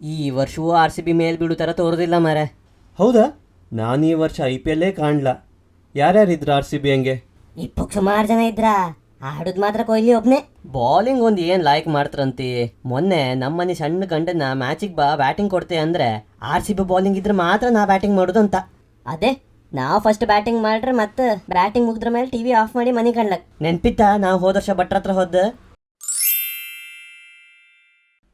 ಈ ವರ್ಷವೂ R C B ಮೇಲ್ ಬಿಡು ಥರ ತೋರೋದಿಲ್ಲ ಮಾರೆ. ಹೌದಾ? ನಾನು ಈ ವರ್ಷ IPL ಕಾಣಲ್ಲ. ಯಾರ್ಯಾರಿದ್ರು ಆರ್ ಸಿ ಬಿ ಹಂಗೆ? ಇಪ್ಪಕ್ಕೆ ಸುಮಾರು ಜನ ಇದ್ರ, ಆಡುದು ಮಾತ್ರ ಕೊಹ್ಲಿ ಒಬ್ನೇ. ಬಾಲಿಂಗ್ ಒಂದು ಏನು ಲೈಕ್ ಮಾಡ್ತಾರಂತಿ. ಮೊನ್ನೆ ನಮ್ಮನೆ ಸಣ್ಣ ಗಂಡನ ಮ್ಯಾಚಿಗೆ ಬಾ ಬ್ಯಾಟಿಂಗ್ ಕೊಡ್ತೆ ಅಂದರೆ ಆರ್ ಸಿ ಬಿ ಬಾಲಿಂಗ್ ಇದ್ರೆ ಮಾತ್ರ ನಾ ಬ್ಯಾಟಿಂಗ್ ಮಾಡೋದು ಅಂತ. ಅದೇ ನಾವು ಫಸ್ಟ್ ಬ್ಯಾಟಿಂಗ್ ಮಾಡ್ರೆ ಮತ್ತೆ ಬ್ಯಾಟಿಂಗ್ ಮುಗಿದ್ರ ಮೇಲೆ ಟಿವಿ ಆಫ್ ಮಾಡಿ ಮನೆ ಕಾಣ್ಲಕ್. ನೆನ್ಪಿತ್ತಾ ನಾವು ಹೋದ ವರ್ಷ ಭಟ್ರ ಹತ್ರ ಹೋದ?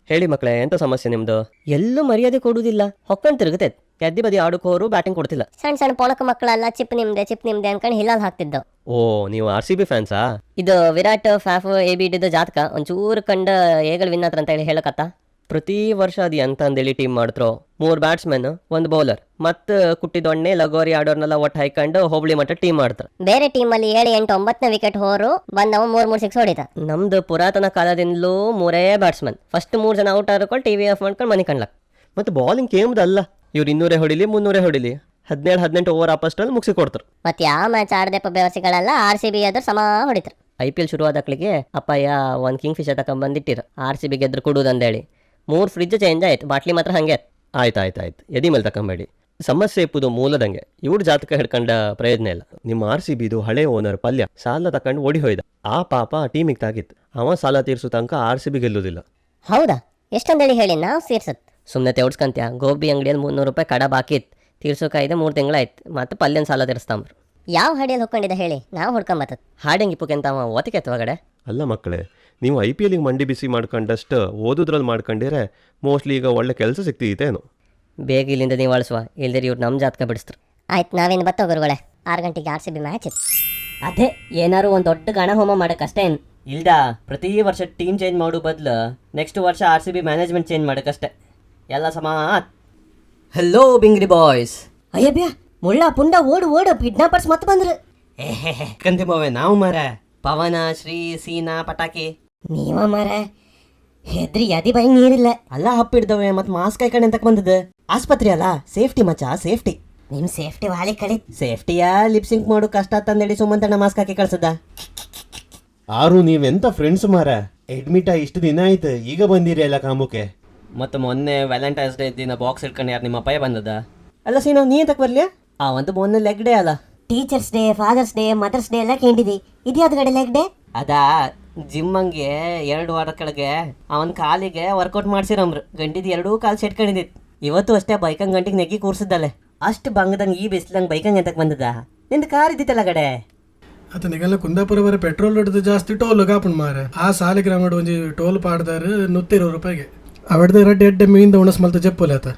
ಹೇಳಿ ಮಕ್ಕಳೇ, ಎಂತ ಸಮಸ್ಯೆ ನಿಮ್ದು? ಎಲ್ಲೂ ಮರ್ಯಾದೆ ಕೊಡುವುದಿಲ್ಲ, ಹೊಕ್ಕೊಂಡು ತಿರುಗುತ್ತೆ. ಎದ್ದಿ ಬದಿ ಆಡೋಕೆ ಹೋರು ಬ್ಯಾಟಿಂಗ್ ಕೊಡ್ತಿಲ್ಲ. ಸಣ್ಣ ಸಣ್ಣ ಪೊಣಕ ಮಕ್ಕಳೆಲ್ಲ ಚಿಪ್ ನಿಮ್ದೆ ಅನ್ಕೊಂಡು ಹಿಲಾಲ್ ಹಾಕ್ತಿದ್ದವು. ಓ, ನೀವು RCB ಫ್ಯಾನ್ಸಾ? ಇದು ವಿರಾಟ್ ಫ್ಯಾಫ್ AB ಜಾತಕ ಒಂಚೂರು ಕಂಡ ಏಗಳು ವಿನ್ ಆತ್ರ ಅಂತ ಹೇಳಿ ಹೇಳಕತ್ತ. ಪ್ರತಿ ವರ್ಷ ಅದು ಎಂತ ಅಂದೇಳಿ ಟೀಮ್ ಮಾಡ್ತ್ರೋ, 3 ಬ್ಯಾಟ್ಸ್ಮನ್ 1 ಬೌಲರ್ ಮತ್ತು ಕುಟ್ಟಿದೊಣ್ಣೆ ಲಗೋರಿ ಆಡೋರ್ನೆಲ್ಲ ಒಟ್ಟು ಹಾಕೊಂಡು ಹೋಬಳಿ ಮಟ್ಟ ಟೀಮ್ ಮಾಡ್ತಾರೆ. ಬೇರೆ ಟೀಮಲ್ಲಿ 7, 8, 9ನೇ ವಿಕೆಟ್ ಹೋರು ಬಂದವ 3 6 ಹೊಡಿತ. ನಮ್ದು ಪುರಾತನ ಕಾಲದಿಂದಲೂ 3 ಬ್ಯಾಟ್ಸ್ಮನ್, ಫಸ್ಟ್ 3 ಜನ ಔಟ್ ಆಡ್ಕೊಂಡು ಟಿವಿ ಆಫ್ ಮಾಡ್ಕೊಂಡು ಮನೆ ಕಾಣ್ಲಕ್. ಮತ್ತು ಬಾಲಿಂಗ್ ಕೇಮ್ದಲ್ಲ, ಇವ್ರು 200 ಹೊಡಿಲಿ 300 ಹೊಡಿಲಿ 17-18 ಓವರ್ ಆಪಸ್ಟಲ್ಲಿ ಮುಗಿಸಿ ಕೊಡ್ತಾರೆ. ಮತ್ತೆ ಯಾವ ಮ್ಯಾಚ್ ಆಡದೆಪ್ಪ ಬೇವರ್ಸಿಗಳೆಲ್ಲ RCB ಆದ್ರೂ ಸಮ ಹೊಡಿತಾರೆ. IPL ಶುರುವಾದಕ್ಳಿಗೆ ಅಪ್ಪಯ್ಯ ಒಂದು ಕಿಂಗ್ ಫಿಶರ್ ತಗೊಂಡ್ಬಂದಿಟ್ಟಿರು RCB ಗೆದ್ರು ಕೊಡುವುದಂದೇಳಿ. 3 ಫ್ರಿಜ್ ಚೇಂಜ್ ಆಯ್ತು, ಬಾಟ್ಲಿ ಮಾತ್ರ ಹಂಗೆ. ಆಯ್ತು ಎದಿ ಮೇಲೆ ತಗೊಂಬೇಡಿ. ಸಮಸ್ಯೆ ಇಪ್ಪುದು ಮೂಲದಂಗೆ. ಇವ್ರ ಜಾತಕ ಹಿಡ್ಕೊಂಡ ಪ್ರಯೋಜನ ಇಲ್ಲ. ನಿಮ್ಮ RCBದು ಹಳೆ ಓನರ್ ಪಲ್ಯ ಸಾಲ ತಕೊಂಡು ಓಡಿ ಹೋಯ್ದ. ಆ ಪಾಪ ಟೀಮಿಗೆ ತಾಗಿತ್ತು. ಅವ ಸಾಲ ತೀರ್ಸೋ ತನಕ RCB ಗೆಲ್ಲುವುದಿಲ್ಲ. ಹೌದಾ? ಎಷ್ಟಂದೇಳಿ ಹೇಳಿ ನಾವು ಸೇರ್ಸತ್. ಸುಮ್ಮನೆ ತೆವಡ್ಸ್ಕಂತ್ಯ. ಗೋಬಿ ಅಂಗಡಿಯಲ್ಲಿ 300 ರೂಪಾಯಿ ಕಡ ಬಾಕಿ ಇತ್ತು, ತೀರ್ಸೋಕಾಯ್ದೆ 3 ತಿಂಗಳಾಯ್ತು. ಮತ್ತೆ ಪಲ್ಯನ ಸಾಲ ತೀರಿಸ್ತಾಂಬ್ರು. ಯಾವ ಹಾಡಿಯಲ್ಲಿ ಹೊಕ್ಕೊಂಡಿದ್ದ ಹೇಳಿ, ನಾವು ಹೊಡ್ಕೊಂಬತ್ತದ. ಹಾಡಂಗಿಪ್ಪಕ್ಕೆಂತ ಅವ ಓತಿಕೆ ಹೊಗಡೆ. ಅಲ್ಲ ಮಕ್ಕಳೇ, ನೀವು IPLಗೆ ಮಂಡಿ ಬಿಸಿ ಮಾಡ್ಕೊಂಡಷ್ಟು ಓದೋದ್ರಲ್ಲಿ ಮಾಡ್ಕೊಂಡಿರೆ ಮೋಸ್ಟ್ಲಿ ಈಗ ಒಳ್ಳೆ ಕೆಲಸ ಸಿಗ್ತಿತ್ತೇನು? ಬೇಗ ಇಲ್ಲಿಂದ ನೀವು ಅಳಿಸುವ, ಇಲ್ದಿರಿ ಇವ್ರು ನಮ್ಮ ಜಾತಕ ಬಿಡಿಸ್ತಾರೆ. ಆಯ್ತು, ನಾವೇನು ಬತ್ತ ಗುರುಗಳೇ. 6 ಗಂಟೆಗೆ RCB ಮ್ಯಾಚ್ ಇತ್ತು. ಅದೇ ಏನಾರು ಒಂದು ದೊಡ್ಡ ಗಣ ಹೋಮ ಮಾಡಕ್ಕಷ್ಟೇ. ಇಲ್ದ ಪ್ರತಿ ವರ್ಷ ಟೀಮ್ ಚೇಂಜ್ ಮಾಡೋ ಬದಲು ನೆಕ್ಸ್ಟ್ ವರ್ಷ RCB ಮ್ಯಾನೇಜ್ಮೆಂಟ್ ಚೇಂಜ್ ಮಾಡಕ್ಕಷ್ಟೇ. ಎಲ್ಲ ಸಮಾತ್. Hello ಬಿಂಗ್ರಿ boys. ಅಯ್ಯ ಬ್ಯಾ ಮುಳ್ಳ ಪುಂಡ ಓಡು ಕಿಡ್ನಾಪರ್ಸ್ ಮತ್ತೆ ಬಂದ್ರು. ಕಂದೆ ಬಾವೆ ನಾವು ಮಾರ ಪವನ ಶ್ರೀ ಸೀನಾ ಪಟಾಕಿ. ನೀವ ಮಾರ ಹೆದ್ರಿ ಯದಿ ಬೈ ನೀರಿಲ್ಲ. ಅಲ್ಲ ಹಪ್ಪಿಡ್ದವೆ ಮತ್ತೆ ಮಾಸ್ಕ್ ಹಾಕೊಂಡು ಎಂತಕ್ಕೆ ಬಂದದ್ದು? ಆಸ್ಪತ್ರೆ ಅಲ್ಲ, ಸೇಫ್ಟಿ ಮಚ್ಚ, ಸೇಫ್ಟಿ. ನಿಮ್ ಸೇಫ್ಟಿ ವಾಲಿ ಕಡೆ. ಸೇಫ್ಟಿಯಾ ಲಿಪ್ಸಿಂಕ್ ಮಾಡು ಕಷ್ಟ ತಂದೇಳಿ ಸುಮಂತಣ್ಣ ಮಾಸ್ಕ್ ಹಾಕಿ ಕಳ್ಸದ. ಆರು ನೀವೆಂತ ಫ್ರೆಂಡ್ಸ್ ಮಾರ? ಅಡ್ಮಿಟ್ ಇಷ್ಟು ದಿನ ಆಯ್ತು, ಈಗ ಬಂದಿರಿ ಎಲ್ಲ ಕಾಮಕ್ಕೆ. ಮತ್ತು ಮೊನ್ನೆ ವ್ಯಾಲೆಂಟೈನ್ಸ್ ಡೇ ದಿನ ಬಾಕ್ಸ್ ಇಟ್ಕೊಂಡು ಯಾರು ನಿಮ್ಮ ಅಪ್ಪಾಯ ಬಂದದ? ಅಲ್ಲ ಸೀನಾ, ನೀ ಎಂತಕ್ಕೆ ಬರ್ಲಿಯ? ಅವಂತೂ ಮೊನ್ನೆ ಲೆಗ್ ಡೇ ಅಲ್ಲ. Teachers day, fathers day, mothers day ಎಲ್ಲ ಕೇಳಿದಿ. ಇದ್ಯಾವ್ದು ಕಡೆ ಲೆಗ್ ಡೇ? ಅದಾ ಜಿಮ್ಮಂಗೆ 2 ವಾರ ಕೆಳಗೆ ಅವನ ಕಾಲಿಗೆ ವರ್ಕೌಟ್ ಮಾಡ್ಸಿರಮ್ರು. ಗಂಟಿದ್ 2 ಕಾಲು ಸೆಟ್ಕೊಂಡಿದ್ದಿತ್ತು. ಇವತ್ತು ಅಷ್ಟೇ ಬೈಕಂಗ್ ಗಂಟಿಗೆ ನೆಗ್ಗಿ ಕೂರ್ಸಿದ್ದಲೆ. ಅಷ್ಟು ಬಂಗದಂಗೆ ಈ ಬಿಸ್ಲಂಗೆ ಬೈಕಂಗೆ ಎಂತಕ್ಕೆ ಬಂದದ? ನಿಂದು ಕಾರ್ ಇದ್ದಿತ್ತಲ್ಲ ಗಡೆ. ಅತನಿಗೆಲ್ಲ ಕುಂದಾಪುರ ಬರ ಪೆಟ್ರೋಲ್ ಹೊಡೆದು ಜಾಸ್ತಿ ಟೋಲ್ ಕಾಪುಂಡು ಮಾರ. ಆ ಸಾಲಿಗ್ರಾಮ ಒಂಜಿ ಟೋಲ್ ಪಾಡ್ದಾರು 120 ರೂಪಾಯಿಗೆ. ಅವಡ್ದು ಎಡ್ಡೆ ಮೀಂದ ಉಣಸ್ಮಲ್ತ ಚೆಪ್ಪುಲೆ ಆತ.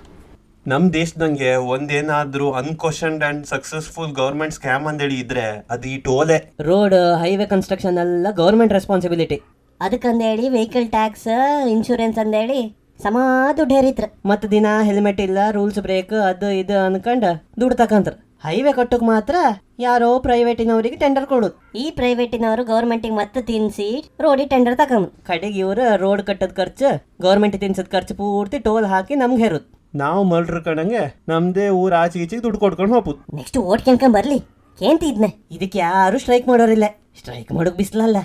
ನಮ್ಮ ದೇಶದಂಗೆ ಒಂದೇನಾದ್ರೂ unquestioned and successful government scam ಅಂದೇಳಿ ಇದ್ರೆ ಅದು ಈ ಟೋಲೆ. ರೋಡ್ ಹೈವೇ ಕನ್ಸ್ಟ್ರಕ್ಷನ್ ಎಲ್ಲ ಗೌರ್ಮೆಂಟ್ ರೆಸ್ಪಾನ್ಸಿಬಿಲಿಟಿ. ಅದಕ್ಕಂದೇಳಿ ವೆಹಿಕಲ್ ಟ್ಯಾಕ್ಸ್, ಇನ್ಶೂರೆನ್ಸ್ ಅಂದೇಳಿ ಸಮ ದುಡ್ಡು ಹೇರಿತ್ರ. ಮತ್ತು ದಿನ ಹೆಲ್ಮೆಟ್ ಇಲ್ಲ, ರೂಲ್ಸ್ ಬ್ರೇಕ್ ಅದು ಇದು ಅನ್ಕಂಡು ದುಡ್ಡು ತಕಂತ್ರ. ಹೈವೇ ಕಟ್ಟೋಕೆ ಮಾತ್ರ ಯಾರೋ ಪ್ರೈವೇಟಿನವರಿಗೆ ಟೆಂಡರ್ ಕೊಡೋದು. ಈ ಪ್ರೈವೇಟಿನವರು ಗೌರ್ಮೆಂಟಿಗೆ ಮತ್ತೆ ತಿನ್ಸಿ ರೋಡಿ ಟೆಂಡರ್ ತಗೊಂಡು ಕಡೆಗೆ ಇವರು ರೋಡ್ ಕಟ್ಟೋದ್ ಖರ್ಚು, ಗೌರ್ಮೆಂಟ್ ತಿನ್ಸೋದ್ ಖರ್ಚು ಪೂರ್ತಿ ಟೋಲ್ ಹಾಕಿ ನಮ್ಗೆ ಹೇರೋದು. ನಾವು ಮಲ್ಡ್ರ್ ಕಣಂಗೆ ನಮ್ದೇ ಊರ್ ಆಚೆ ಈಚೆಗೆ ದುಡ್ಡು ಕೊಡ್ಕೊಂಡು ಹೋಗ್ಬೋದು. ನೆಕ್ಸ್ಟ್ ಓಟ್ ಕೆನ್ಕೊಂಡ್ ಬರ್ಲಿ ಕೇಂತಿದ್ನೆ. ಇದಕ್ಕೆ ಯಾರು ಸ್ಟ್ರೈಕ್ ಮಾಡೋರಿಲ್ಲ. ಸ್ಟ್ರೈಕ್ ಮಾಡೋಕ್ ಬಿಸ್ಲಲ್ಲ.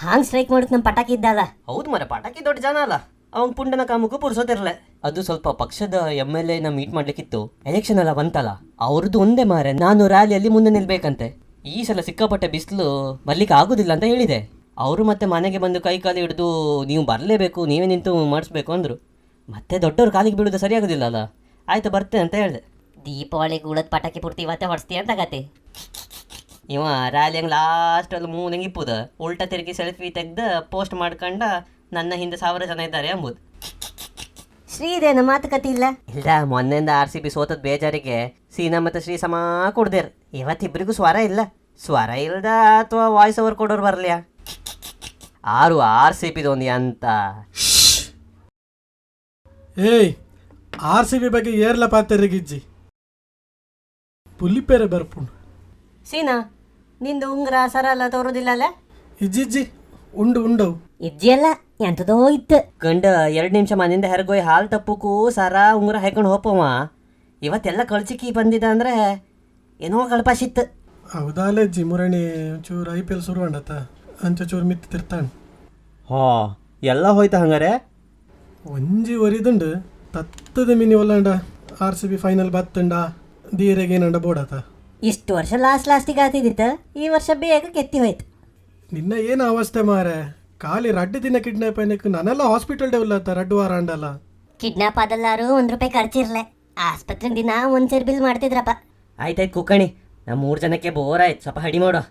ಹಾಂಗ್ ಸ್ಟ್ರೈಕ್ ಮಾಡೋಕ್ ನಮ್ ಪಟಾಕಿ ಇದ್ದಲ್ಲ. ಹೌದು ಮರ, ಪಟಾಕಿ ದೊಡ್ಡ ಜನ ಅಲ್ಲ. ಅವಂಗ್ ಪುಂಡನ ಕಾಮಕ್ಕೂ ಪುರ್ಸೋತಿರ್ಲ. ಅದು ಸ್ವಲ್ಪ ಪಕ್ಷದ MLA ಮೀಟ್ ಮಾಡ್ಲಿಕ್ಕಿತ್ತು. ಎಲೆಕ್ಷನ್ ಎಲ್ಲ ಬಂತಲ್ಲ, ಅವ್ರದ್ದು ಒಂದೇ ಮಾರೆ, ನಾನು ರ್ಯಾಲಿಯಲ್ಲಿ ಮುಂದೆ ನಿಲ್ಬೇಕಂತೆ. ಈ ಸಲ ಸಿಕ್ಕಾಪಟ್ಟೆ ಬಿಸಿಲು, ಬರ್ಲಿಕ್ಕೆ ಆಗೋದಿಲ್ಲ ಅಂತ ಹೇಳಿದೆ. ಅವರು ಮತ್ತೆ ಮನೆಗೆ ಬಂದು ಕೈ ಕಾಲು ಹಿಡಿದು ನೀವು ಬರಲೇಬೇಕು, ನೀವೇ ನಿಂತು ಮಾಡಿಸ್ಬೇಕು ಅಂದರು. ಮತ್ತೆ ದೊಡ್ಡವ್ರ ಕಾಲಿಗೆ ಬೀಳೋದು ಸರಿಯಾಗೋದಿಲ್ಲ ಅಲ್ಲ. ಆಯ್ತು ಬರ್ತೇನೆ ಅಂತ ಹೇಳಿದೆ. ದೀಪಾವಳಿಗೆ ಉಳದ್ ಪಟಾಕಿ ಪೂರ್ತಿ ಇವತ್ತೇ ಹೊಡ್ಸ್ತೀಯ ಅಂತ ಗತಿ. ಇವ ರ್ಯಾಲಿ ಹಂಗೆ ಲಾಸ್ಟಲ್ಲಿ ಮೂನಂಗೆ ಇಪ್ಪುದ ಉಲ್ಟಾ ತಿರುಗಿ ಸೆಲ್ಫಿ ತೆಗ್ದು ಪೋಸ್ಟ್ ಮಾಡ್ಕೊಂಡ ನನ್ನ ಹಿಂದೆ 1000 ಜನ ಇದ್ದಾರೆ ಎಂಬುದು. ಶ್ರೀದೇನ ಮಾತುಕತೆ ಇಲ್ಲ. ಇಲ್ಲ, ಮೊನ್ನೆಯಿಂದ RCB ಸೋತದ ಬೇಜಾರಿಗೆ ಸೀನಾ ಮತ್ತು ಶ್ರೀ ಸಮ ಕೊಡ್ದೇರ್. ಇವತ್ತಿಬ್ಬರಿಗೂ ಸ್ವರ ಇಲ್ಲ. ಸ್ವರ ಇಲ್ದ ಅಥವಾ ವಾಯ್ಸ್ ಓವರ್ ಕೊಡೋರು ಬರಲಿಯಾ? ಆರು RCBದೊಂದು ಅಂತ. ಏಯ್ RCB ಬಗ್ಗೆ ಏರ್ಲ ಪಾತೆರಿಗಿಜ್ಜಿ ಪುಲಿಪೇರೆ ಬರ್ಪುಂಡು. ಸೀನಾ, ನಿಂದು ಉಂಗ್ರ ಸರ ಎಲ್ಲ ತೋರೋದಿಲ್ಲ ಅಲ್ಲ? ಇಜ್ಜಿಜ್ಜಿ ಉಂಡವು ಇಜ್ಜಿಯಲ್ಲ ಎಂತದೋ ಇತ್ತು. ಗಂಡ 2 ನಿಮಿಷ ಮನೆಯಿಂದ ಹೆರಗೋಯ್ ಹಾಲು ತಪ್ಪಕ್ಕೂ ಸರ ಉಂಗ್ರ ಹಾಕೊಂಡು ಹೋಪವ. ಇವತ್ತೆಲ್ಲ ಕಳ್ಚಿಕ್ಕಿ ಬಂದಿದ್ದ ಅಂದ್ರೆ ಏನೋ ಕಳ್ಪಾಶಿತ್ತು. ಹೌದಾಲೆ ಅಜ್ಜಿ ಮುರಣಿ ಚೂರು IPL ಶುರು ಮಾಡತ್ತ ಅಂಚ ಚೂರು ಮಿತ್ತು ತಿರ್ತಾನೆ. ಹಾ, ಎಲ್ಲ ಹೋಯ್ತಾ ಹಂಗಾರೆ? ಒಂಜಿ ಒರಿದುಂಡು ತತ್ತದ ಮಿನಿ ಒಲ್ಲಂಡ RCB ಫೈನಲ್ ಬತ್ತಂಡ ಧೀರೆಗೆ ಏನಂಡ ಬೋಡಾತ. ಇಷ್ಟು ವರ್ಷ ಲಾಸ್ಟಿಗೆ ಆತಿದ್ದಿತ್ತು, ಈ ವರ್ಷ ಬೇಗ ಕೆತ್ತಿ ಹೋಯ್ತು. ನಿನ್ನ ಏನು ಅವಸ್ಥೆ ಮಾರೆ, ಖಾಲಿ ರಡ್ಡು ದಿನ ಕಿಡ್ನಾಪ್ ಏನಕ್ಕೆ ನನ್ನೆಲ್ಲ ಹಾಸ್ಪಿಟಲ್ ಡೆವಲತ್ತ ರಡ್ಡು ವಾರ ಅಂಡಲ್ಲ. ಕಿಡ್ನಾಪ್ ಆದಲ್ಲಾರು 1 ರೂಪಾಯಿ ಖರ್ಚಿರ್ಲೆ, ಆಸ್ಪತ್ರೆ ದಿನ 1 ಸೇರ್ ಬಿಲ್ ಮಾಡ್ತಿದ್ರಪ್ಪ. ಆಯ್ತಾಯ್ತು ಕುಕ್ಕಣಿ, ನಮ್ಮ 3 ಜನಕ್ಕೆ ಬೋರ್ ಆಯ್ತು, ಸ್ವಲ್ಪ ಹಡಿ ಮಾಡೋ.